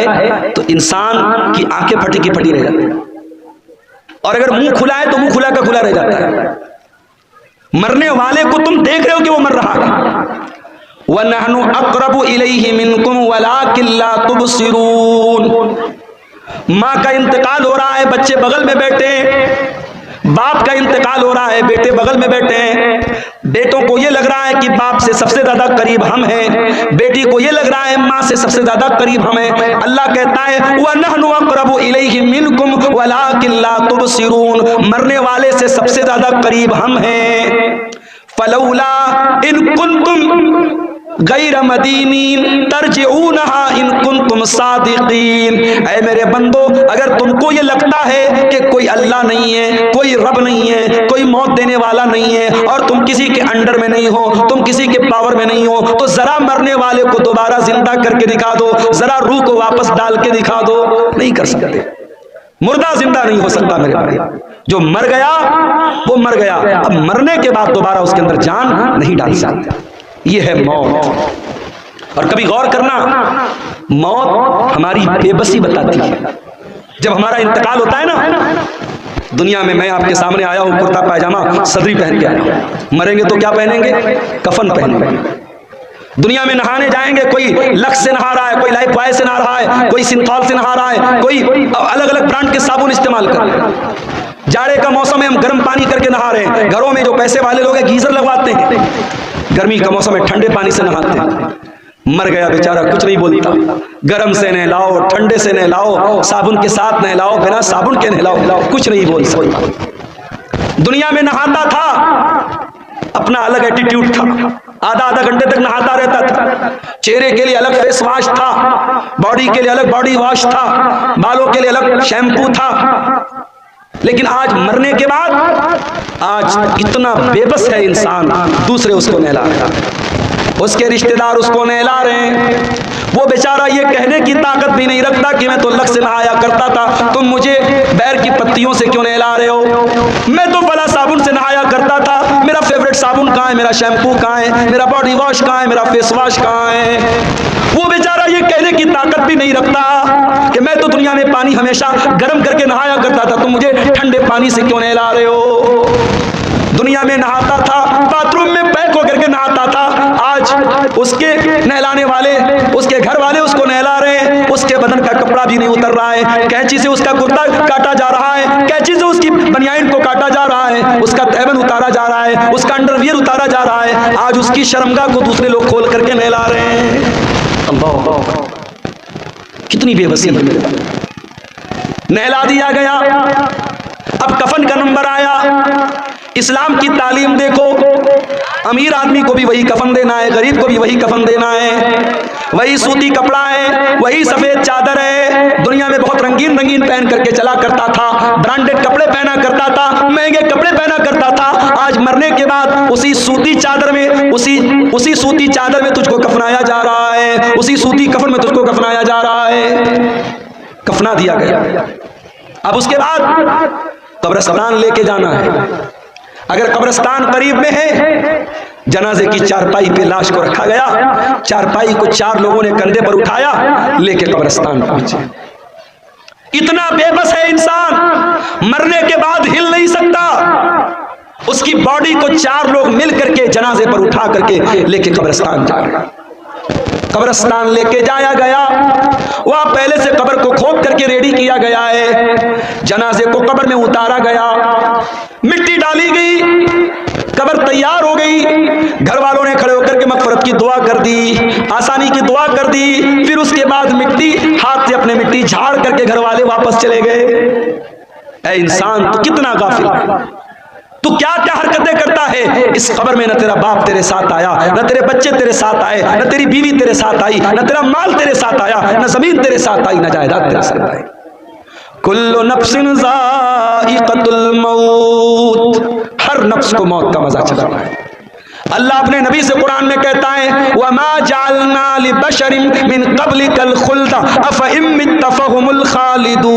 है तो इंसान की आंखें फटी की फटी रह जाती है, और अगर मुंह खुला है तो मुंह खुला का खुला रह जाता है। मरने वाले को तुम देख रहे हो कि वो मर रहा है। वनहनु अक़रबु इलैहि मिनकुम वलाकिन ला तुबसिरून। माँ का इंतकाल हो रहा है, बच्चे बगल में बैठे हैं, बाप का इंतकाल हो रहा है, बेटे बगल में बैठे हैं। बेटों को ये लग रहा है कि बाप से सबसे ज्यादा करीब हम हैं, बेटी को ये लग रहा है माँ से सबसे ज्यादा करीब हम हैं। अल्लाह कहता है वनहनु अक़रबु इलैहि मिनकुम वलाकिन ला तुबसिरून, मरने वाले से सबसे ज्यादा करीब हम हैं। फलौला इन कुंतुम गैर मदीनीन तरजिऊनहा इन कुंतुम सादिकीन। ऐ मेरे बंदो, अगर तुमको ये लगता है कि कोई अल्लाह नहीं है, कोई रब नहीं है, कोई मौत देने वाला नहीं है, और तुम किसी के अंडर में नहीं हो, तुम किसी के पावर में नहीं हो, तो जरा मरने वाले को दोबारा जिंदा करके दिखा दो, जरा रूह को वापस डाल के दिखा दो। नहीं कर सकते, मुर्दा जिंदा नहीं हो सकता मेरे भाई। जो मर गया वो मर गया, अब मरने के बाद दोबारा उसके अंदर जान नहीं डाल सकते। ये है मौत। और कभी गौर करना, मौत हमारी बेबसी बताती है। जब हमारा इंतकाल होता है ना, दुनिया में मैं आपके सामने आया हूं कुर्ता पायजामा सदरी पहन के आया हूं, मरेंगे तो क्या पहनेंगे? कफन पहनेंगे। दुनिया में नहाने जाएंगे, कोई लक्स से नहा रहा है, कोई लाइफ बॉय से नहा रहा है, कोई सिंथॉल से नहा रहा है, कोई अलग अलग ब्रांड के साबुन इस्तेमाल कर रहे हैं। जाड़े का मौसम है, हम गर्म पानी करके नहा रहे हैं। घरों में जो पैसे वाले लोग हैं गीजर लगवाते हैं, गर्मी का मौसम है ठंडे पानी से नहाते हैं। मर गया बेचारा, कुछ नहीं बोलता। गर्म से नहलाओ, ठंडे से नहलाओ, साबुन के साथ नहलाओ, बिना साबुन के नहलाओ, कुछ नहीं बोल सकता। दुनिया में नहाता था, अपना अलग एटीट्यूड था, आधा आधा घंटे तक नहाता रहता था। चेहरे के लिए अलग फेस वॉश था, बॉडी के लिए अलग बॉडी वॉश था, बालों के लिए अलग शैम्पू था। लेकिन आज मरने के बाद आज इतना बेबस है इंसान, दूसरे उसको नहला रहे हैं, उसके रिश्तेदार उसको नहला रहे हैं। वो बेचारा ये कहने की ताकत भी नहीं रखता कि मैं तो लक्स से नहाया करता था, तुम मुझे बैर की पत्तियों से क्यों नहला रहे हो? मैं तो फला साबुन से नहाया करता था, मेरा फेवरेट साबुन कहाँ है, मेरा शैम्पू कहाँ है, मेरा बॉडी वॉश कहाँ है, मेरा फेस वॉश कहाँ है? वो बेचारा ये कहने की ताकत भी नहीं रखता कि मैं तो दुनिया में पानी हमेशा गर्म करके नहाया करता था, तुम मुझे ठंडे पानी से क्यों नहला रहे हो? दुनिया में नहाता था, बाथरूम में पैक होकर के नहाता था, आज उसके नहलाने वाले, उसके घर वाले उसको नहला रहे हैं, उसके बदन का कपड़ा भी नहीं उतर रहा है, कैंची से उसका कुर्ता काटा जा रहा है, कैंची से उसकी बनियाइन को काटा जा रहा है, उसका तैबन उतारा जा रहा है, उसका अंडरवियर उतारा जा रहा है। आज उसकी शर्मगाह को दूसरे लोग खोल करके नहला रहे हैं। अल्लाह, कितनी बेबसी है। नहला दिया गया, अब कफन का नंबर आया। इस्लाम की तालीम देखो, अमीर आदमी को भी वही कफन देना है, गरीब को भी वही कफन देना है, वही सूती कपड़ा है, वही सफेद चादर है। दुनिया में बहुत रंगीन रंगीन पहन करके चला करता था, ब्रांडेड कपड़े पहना करता था, महंगे कपड़े पहना करता था। आज मरने के बाद उसी सूती चादर में, उसी सूती चादर में तुझको कफनाया जा रहा है, उसी सूती कफन में तुझको कफनाया जा रहा है। कफना दिया गया। अब उसके बाद कब्रिस्तान लेके जाना है। अगर कब्रिस्तान करीब में है, जनाजे की चारपाई पे लाश को रखा गया, चारपाई को 4 लोगों ने कंधे पर उठाया, लेके कब्रिस्तान पहुंचे। इतना बेबस है इंसान, मरने के बाद हिल नहीं सकता। उसकी बॉडी को 4 लोग मिल करके जनाजे पर उठा करके लेके कब्रिस्तान जा रहे। कब्रिस्तान लेके जाया गया, वहां पहले से कब्र को खोद करके रेडी किया गया है। जनाजे को कब्र में उतारा गया, मिट्टी डाली गई, कब्र तैयार हो गई। घर वालों ने खड़े होकर के मगफरत की दुआ कर दी, आसानी की दुआ कर दी। फिर उसके बाद मिट्टी, हाथ से अपने मिट्टी झाड़ करके घर वाले वापस चले गए। ऐ इंसान, तो कितना गाफिल, तू क्या क्या हरकतें करता है। इस कब्र में न तेरा बाप तेरे साथ आया, न तेरे बच्चे तेरे साथ आए, न तेरी बीवी तेरे साथ आई, न तेरा माल तेरे साथ आया, न जमीन तेरे साथ आई, न जायदाद तेरे साथ आई। कुल्लु नफ्सिन ज़ाइक़तुल मौत, हर नफ्स को मौत का मजा चखना है। अल्लाह अपने नबी से कुरान में कहता है, वमा जअलना लिबशरिन मिन क़ब्लिकल खुल्द अफ़इन मित्त फ़हुमुल खालिदून।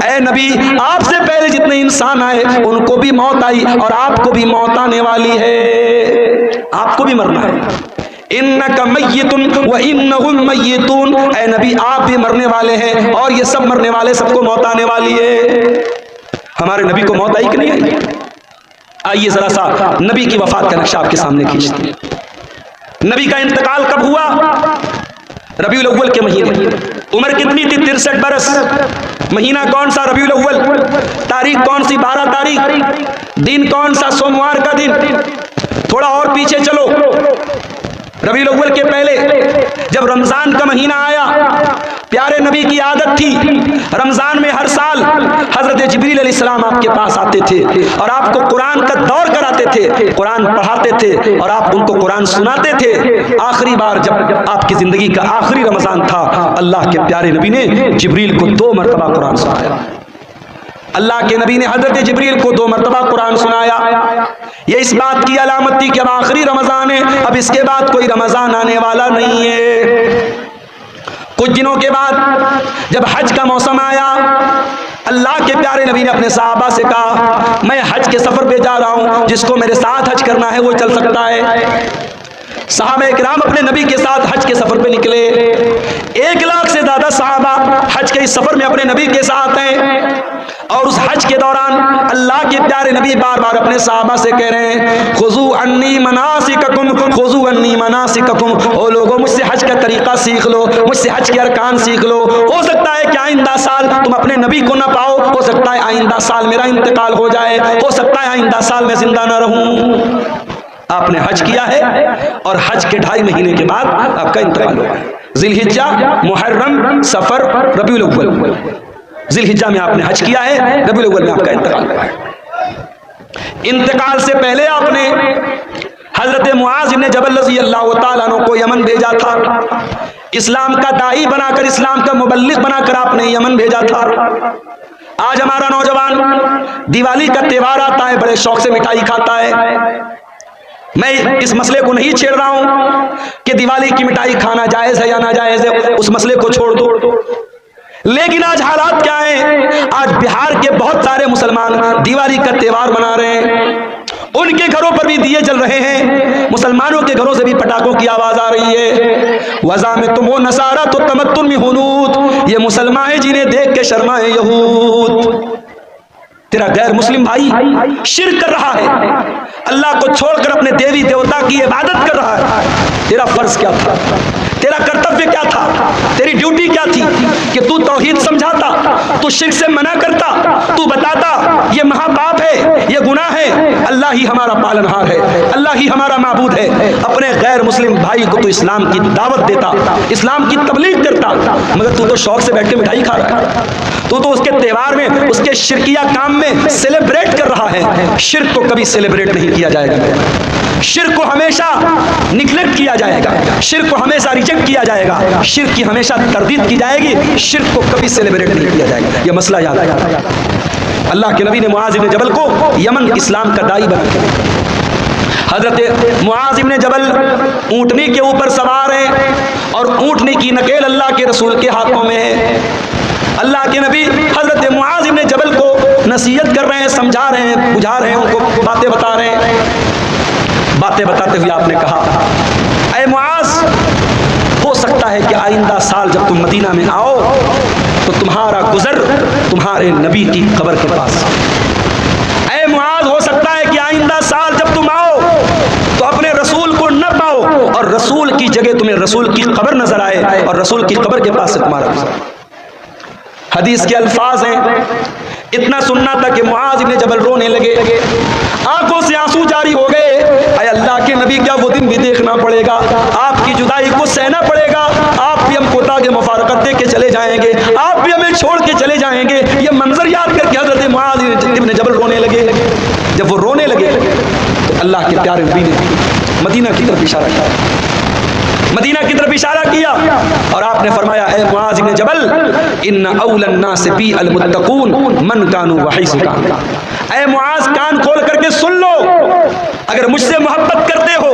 ऐ नबी, आपसे पहले जितने इंसान आए उनको भी मौत आई और आपको भी मौत आने वाली है, आपको भी मरना है। इन्नका मय्यितुन व इन्नहुम मय्यितून, ऐ नबी आप भी मरने वाले हैं और ये सब मरने वाले, सबको मौत आने वाली है। हमारे नबी को मौत आई कि नहीं आई? आइए जरा सा नबी की वफात का नक्शा आपके सामने खींचते हैं। नबी का इंतकाल कब हुआ? रबीउल अव्वल के महीने। उम्र कितनी थी? 63 बरस। महीना कौन सा? रबीउल अव्वल। तारीख कौन सी? 12 तारीख। दिन कौन सा? सोमवार का दिन। थोड़ा और पीछे चलो, रबीउल अव्वल के पहले जब रमजान का महीना आया, प्यारे नबी की आदत थी रमजान में हर साल हजरत जिब्रील अलैहिस्सलाम आपके पास आते थे और आपको कुरान का दौर कराते थे, कुरान पढ़ाते थे और आप उनको कुरान सुनाते थे। आखिरी बार जब आपकी जिंदगी का आखिरी रमजान था, अल्लाह के प्यारे नबी ने जिब्रील को 2 मरतबा कुरान सुनाया। अल्लाह के नबी ने हजरत जिब्रील को 2 मरतबा कुरान सुनाया। ये इस बात की अलामत थी कि अब आखिरी रमजान है, अब इसके बाद कोई रमजान आने वाला नहीं है। कुछ दिनों के बाद जब हज का मौसम आया, अल्लाह के प्यारे नबी ने अपने सहाबा से कहा, मैं हज के सफर पे जा रहा हूं, जिसको मेरे साथ हज करना है वो चल सकता है। सहाबा इकराम अपने नबी के साथ हज के सफर पे निकले। 1 लाख से ज्यादा सहाबा हज के इस सफर में अपने नबी के साथ हैं और उस हज के दौरान अल्लाह के प्यारे नबी बार बार अपने सहाबा से कह रहे हैं, खुजू अन्नी मनासिककुम, खुजू अन्नी मनासिककुम, ओ लोगों मुझसे हज का तरीका सीख लो, मुझसे हज के अरकान सीख लो। हो सकता है कि आइंदा साल तुम अपने नबी को ना पाओ, हो सकता है आइंदा साल मेरा इंतकाल हो जाए, हो सकता है आइंदा साल मैं जिंदा ना रहूं। आपने हज किया है और हज के 2.5 महीने के बाद आपका इंतकाल हुआ है। जिलहिज्जा, मुहर्रम, सफर, रबीउल अव्वल। जिलहिज्जा में आपने हज किया है, रबीउल अव्वल में आपका इंतकाल हुआ है। इंतकाल से पहले आपने हजरत मुआज इब्न जबल रज़ी अल्लाह तआला अन्हु को यमन भेजा था। इस्लाम का दाई बनाकर, इस्लाम का मुबल्लिग बनाकर आपने यमन भेजा था। आज हमारा नौजवान दिवाली का त्योहार आता है, बड़े शौक से मिठाई खाता है। मैं इस मसले को नहीं छेड़ रहा हूं कि दिवाली की मिठाई खाना जायज है या ना जायज है, उस मसले को छोड़ दो। लेकिन आज हालात क्या है? आज बिहार के बहुत सारे मुसलमान दिवाली का त्योहार मना रहे हैं, उनके घरों पर भी दिए जल रहे हैं, मुसलमानों के घरों से भी पटाखों की आवाज आ रही है। वज़ा में तुम हो नसारा तो तमत्तुन में हुनूत, ये मुसलमान है जिन्हें देख के शर्माए यहूद। तेरा गैर मुस्लिम भाई शिर्क कर रहा है, अल्लाह को छोड़कर अपने देवी देवता की इबादत कर रहा है। तेरा फर्ज क्या था? तेरा कर्तव्य क्या था? तेरी ड्यूटी क्या थी कि तू तौहीद समझाता, तू शिर्क से मना करता, तू बताता ये महापाप है, ये गुनाह है, अल्लाह ही हमारा पालनहार है, अल्लाह ही हमारा माबूद है। अपने गैर मुस्लिम भाई को तू इस्लाम की दावत देता, इस्लाम की तबलीग करता, मगर तू तो शौक से बैठ के मिठाई खा रहा है। तू तो उसके त्योहार में, उसके शिरकिया काम में सेलिब्रेट कर रहा है। शिर्क को कभी सेलिब्रेट नहीं किया जाएगा, शिर्क को हमेशा निग्लेक्ट किया जाएगा, शिर्क को हमेशा रिजेक्ट किया जाएगा, शिर्क की हमेशा तरदीद की जाएगी, शिर्क को कभी सेलिब्रेट नहीं किया जाएगा। यह मसला याद आएगा। अल्लाह के नबी ने मुआज इब्न जबल को यमन इस्लाम का दाई बना के, हजरत मुआज इब्न जबल ऊंटनी के ऊपर सवार हैं और ऊंटनी की नकेल अल्लाह के रसूल के हाथों में है। अल्लाह के नबी हजरत मुआज इब्न जबल को नसीहत कर रहे हैं, समझा रहे हैं, बुझा रहे हैं, उनको बातें बता रहे हैं। बातें बताते हुए आपने कहा, ऐ मुआज, हो सकता है कि आइंदा साल जब तुम मदीना में आओ तो तुम्हारा गुजर तुम्हारे नबी की कब्र के पास। ऐ मुआज, हो सकता है कि आइंदा साल जब तुम आओ तो अपने रसूल को न पाओ और रसूल की जगह तुम्हें रसूल की कब्र नजर आए और रसूल की कब्र के पास से तुम्हारा गुजर। हदीस के अल्फाज हैं, इतना सुनना था कि मुआज इब्न जबल रोने लगे, आंखों से आंसू जारी हो गए। ऐ अल्लाह के नबी, क्या वो दिन भी देखना पड़ेगा? आपकी जुदाई को सहना पड़ेगा, आप भी हमको तागे मुफारकत दे के चले जाएंगे, आप भी हमें छोड़ के चले जाएंगे। ये मंजर याद करके हजरत मुआज इब्न जबल रोने लगे। जब वो रोने लगे तो अल्लाह के प्यारे नबी ने मदीना की तरफ इशारा किया, मदीना की तरफ इशारा किया और आपने फरमाया, ऐ मुआज इब्न जबल, इन्ना औलन नास बी अल मुत्तकून मन कानू वहीस कान। ऐ मुआज, कान खोल करके सुन लो, अगर मुझसे मोहब्बत करते हो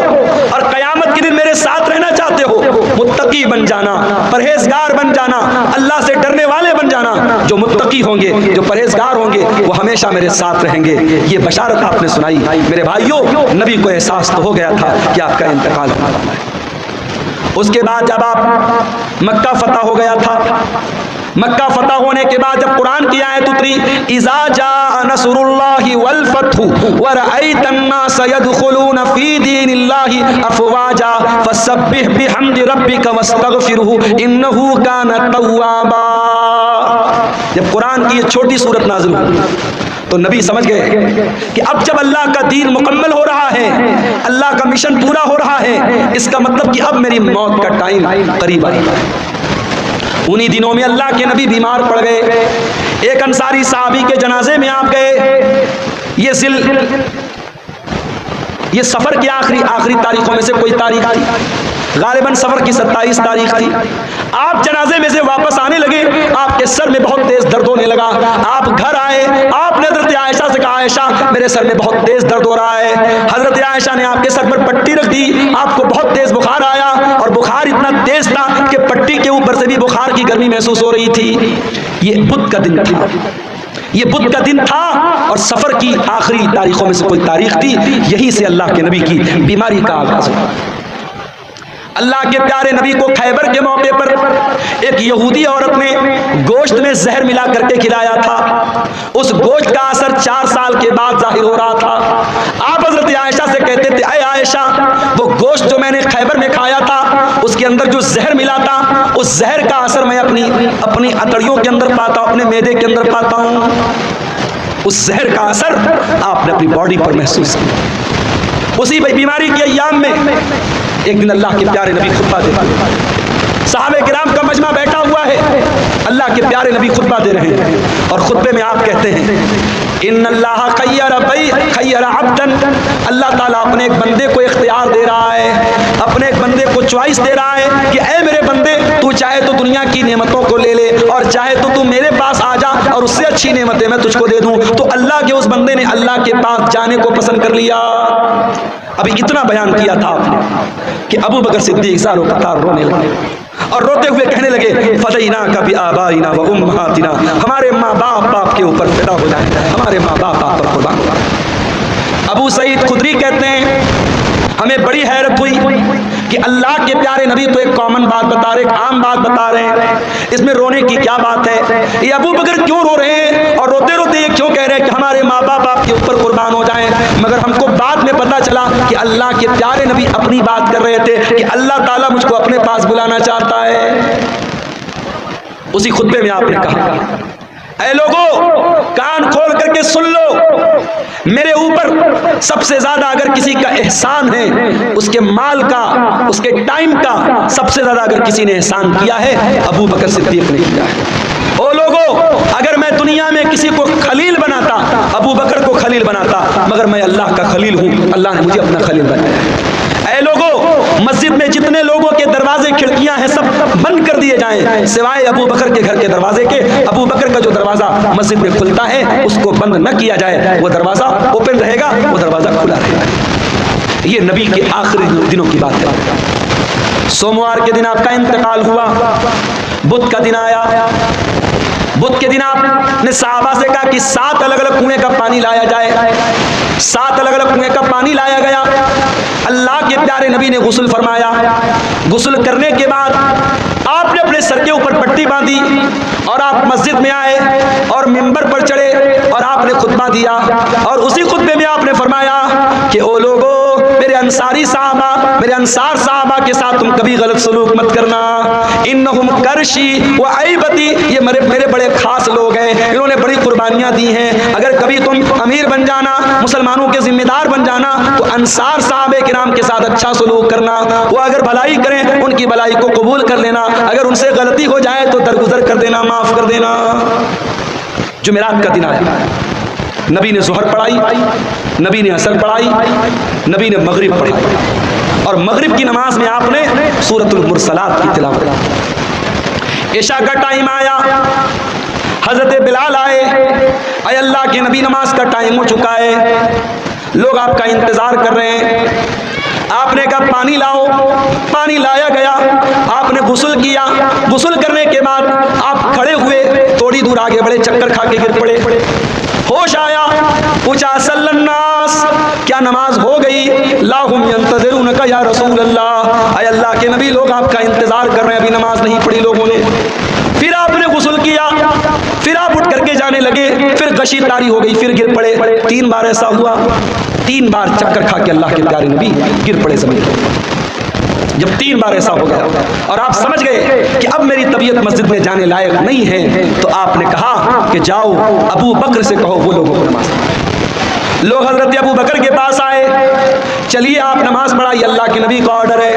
और कयामत के दिन मेरे साथ रहना चाहते हो, मुत्तकी बन जाना, परहेजगार बन जाना, अल्लाह से डरने वाले बन जाना। जो मुत्तकी होंगे, जो परहेजगार होंगे, वो हमेशा मेरे साथ रहेंगे। ये बशारत आपने सुनाई। मेरे भाइयों, नबी को एहसास तो हो गया था कि आपका इंतकाल होना है। उसके बाद जब आप मक्का फतह हो गया था, मक्का फतह होने के बाद जब कुरान की आयत उतरी, इज़ा जाअ नसरुल्लाहि वल फतहु व रअयतन नास यदखुलून फी दीनिल्लाहि अफवाजा फसब्बिह बिहम्दि रब्बिका वस्तगफिरहु इन्नहु कान तव्वाबा। जब कुरान की ये छोटी सूरत नाज़िल हुई तो नबी समझ गए कि अब जब अल्लाह का दीन मुकम्मल हो रहा है, अल्लाह का मिशन पूरा हो रहा है, इसका मतलब कि अब मेरी मौत का टाइम करीब आ रहा है। उन्हीं दिनों में अल्लाह के नबी बीमार पड़ गए। एक अंसारी साहबी के जनाजे में आप गए। ये सफर की आखिरी तारीखों में से कोई तारीख थी, गालिबन सफर की 27 तारीख थी। आप जनाजे में से वापस आने लगे, आपके सर में बहुत तेज दर्द होने लगा। आप घर आए, आपने हजरत आयशा से कहा, आयशा मेरे सर में बहुत तेज दर्द हो रहा है। हजरत आयशा ने आपके सर पर पट्टी रख दी, आपको बहुत तेज बुखार आया और बुखार इतना तेज था कि पट्टी के ऊपर से भी बुखार की गर्मी महसूस हो रही थी। ये बुध का दिन था, ये बुध का दिन था और सफर की आखिरी तारीखों में से कोई तारीख थी। यहीं से अल्लाह के नबी की बीमारी का आगाज हुआ। अल्लाह के प्यारे नबी को खैबर के मौके पर एक यहूदी औरत ने गोश्त में जहर मिला करके खिलाया था। उस गोश्त का असर 4 साल के बाद जाहिर हो रहा था। आप हजरत आयशा से कहते थे, अय आयशा, वो गोश्त जो मैंने खैबर में खाया था उसके अंदर जो जहर मिला था, उस जहर का असर मैं अपनी अतड़ियों के अंदर पाता हूँ, अपने मैदे के अंदर पाता हूँ। उस जहर का असर आपने अपनी बॉडी पर महसूस किया। उसी बीमारी के अय्याम में एक दिन अल्लाह के प्यारे नबी खुतबा दे रहे हैं। सहाबे किराम का मजमा बैठा हुआ है, अल्लाह के प्यारे नबी खुतबा दे रहे हैं और खुतबे में आप कहते हैं, इन्नल्लाह खय्यर अब्दन, अल्लाह ताला अपने एक बंदे को इख्तियार दे रहा है, अपने एक बंदे को चॉइस दे रहा है कि ऐ मेरे बंदे, तू चाहे तो दुनिया की नेमतों को ले ले और चाहे तो तू मेरे पास आ जा और उससे अच्छी नेमतें मैं तुझको दे दूं। तो अल्लाह के उस बंदे ने अल्लाह के पास जाने को पसंद कर लिया। अभी इतना बयान किया था आपने कि अबू बकर सिद्दीक ज़ारो कतार रोने लगे और रोते हुए कहने लगे, फदैना का भी आबाइना व उम्महातिना, हमारे माँ बाप के ऊपर फिदा हो जाए, हमारे माँ बाप पर कुर्बान हो जाए। अबू सईद खुदरी कहते हैं, हमें बड़ी हैरत हुई कि अल्लाह के प्यारे नबी तो एक कॉमन बात बता रहे, एक आम बात बता रहे हैं, इसमें रोने की क्या बात है? ये अबू बकर क्यों रो रहे हैं और रोते रोते ये क्यों कह रहे हैं कि हमारे माँ बाप आपके ऊपर कुर्बान हो जाएं? मगर हमको बाद में पता चला कि अल्लाह के प्यारे नबी अपनी बात कर रहे थे कि अल्लाह ताला मुझको अपने पास बुलाना चाहता है। उसी खुतबे में आपने कहा, ऐ लोगों, कान खोल करके सुन लो, मेरे ऊपर सबसे ज्यादा अगर किसी का एहसान है, उसके माल का, उसके टाइम का सबसे ज्यादा अगर किसी ने एहसान किया है, अबू बकर सिद्दीक ने किया है। ओ लोगों, अगर मैं दुनिया में किसी को खलील बनाता, अबू बकर को खलील बनाता, मगर मैं अल्लाह का खलील हूँ, अल्लाह ने मुझे अपना खलील बनाया। ऐ लोगों, मस्जिद में जितने लोगों के दरवाजे खिड़कियां हैं सब बंद कर दिए जाएं, सिवाय अबू बकर के घर के दरवाजे के। अबू बकर का जो दरवाजा मस्जिद में खुलता है उसको बंद न किया जाए, वो दरवाजा ओपन रहेगा, वो दरवाजा खुला रहेगा। ये नबी के आखिरी दिनों की बात है। सोमवार के दिन आपका इंतकाल हुआ, बुध का दिन आया। बुध के दिन आपने सहाबा से कहा कि 7 अलग अलग कुएं का पानी लाया जाए। 7 अलग अलग कुएं का पानी लाया गया। अल्लाह के प्यारे नबी ने गुस्ल फरमाया। गुस्ल करने के बाद आपने अपने सर के ऊपर पट्टी बांधी और आप मस्जिद में आए और मिंबर पर चढ़े और आपने खुतबा दिया। और उसी खुतबे में आपने फरमाया कि ओ लोगों, मेरे अंसारी साहबा, मेरे अंसार साहबा के साथ तुम कभी गलत सलूक मत करना। इन्नहुम करशी व ऐबती, ये मेरे बड़े खास लोग हैं, इन्होंने बड़ी कुर्बानियां दी हैं। अगर कभी तुम अमीर बन जाना, मुसलमानों के जिम्मेदार बन जाना, तो अंसार साहबे किराम के साथ अच्छा सलूक करना। वो अगर भलाई करें, उनकी भलाई को कबूल कर लेना। अगर उनसे गलती हो जाए तो दरगुजर कर देना, माफ कर देना। जुमेरात का दिन आया, नबी ने ज़ोहर पढ़ाई, नबी ने असर पढ़ाई, नबी ने मगरिब पढ़ाई और मगरिब की नमाज में आपने सूरतुल मुरसलात की तिलावत की। इशा का टाइम आया, हजरत बिलाल आए, अय अल्लाह के नबी नमाज का टाइम हो चुका है, लोग आपका इंतजार कर रहे हैं। आपने कहा पानी लाओ, पानी लाया गया। आपने गुस्ल किया, गुस्ल करने के बाद आप खड़े हुए, थोड़ी दूर आगे बढ़े, चक्कर खा के गिर पड़े। होश आया, पूछा सल्लन्नास, क्या नमाज हो गई? लाहुम यंतज़िरूनका या रसूल अल्लाह, अय अल्लाह के नबी लोग आपका इंतजार कर रहे हैं, अभी नमाज नहीं पढ़ी लोगों ने। फिर आपने गुस्ल किया, फिर आप उठ करके जाने लगे, फिर गशी तारी हो गई, फिर गिर पड़े। 3 बार ऐसा हुआ, 3 बार चक्कर खा के अल्लाह के प्यारे नबी गिर पड़े जमीन पर। जब 3 बार ऐसा हो गया और आप समझ गए कि अब मेरी तबीयत मस्जिद में जाने लायक नहीं है, तो आपने कहा कि जाओ अबू बकर से कहो वो लोगों को नमाज। लोग हजरत अबू बकर के पास आए, चलिए आप नमाज पढ़ाइए, अल्लाह के नबी का ऑर्डर है।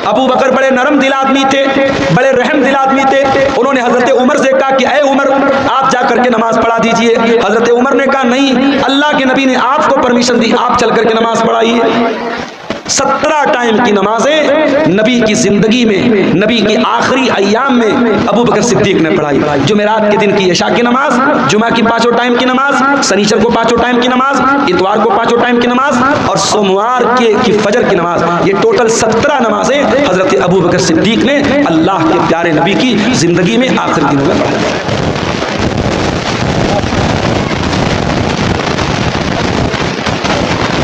अबू बकर बड़े नरम दिल आदमी थे, बड़े रहम दिल आदमी थे। उन्होंने हजरत उमर से कहा कि ऐ उमर, आप जा करके नमाज पढ़ा दीजिए। हजरत उमर ने कहा नहीं, अल्लाह के नबी ने आपको परमिशन दी, आप चल करके नमाज पढ़ाइए। 17 टाइम की नमाजें नबी की जिंदगी में, नबी की आखिरी अय्याम में अबू बकर सिद्दीक ने पढ़ाई। जुमेरात के दिन की इशा की नमाज, जुमा की 5 टाइम की नमाज, शनीचर को 5 टाइम की नमाज, इतवार को 5 टाइम की नमाज और सोमवार की फजर की नमाज। ये टोटल 17 नमाजें हजरत अबू बकर सिद्दीक ने अल्लाह के प्यारे नबी की जिंदगी में आखिरी दिनों में पढ़ाई।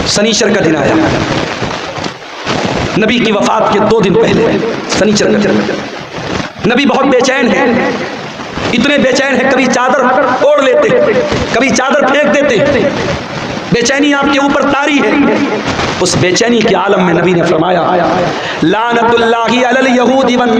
शनीचर का दिन आया, नबी की वफात के 2 दिन पहले शनीचर का दिन। नबी बहुत बेचैन है, इतने बेचैन है कभी चादर ओढ़ लेते, कभी चादर फेंक देते। बेचैनी आपके ऊपर तारी है। उस बेचैनी के आलम में नबी ने फरमाया लानतुल्लाहि अलल यहूदी वन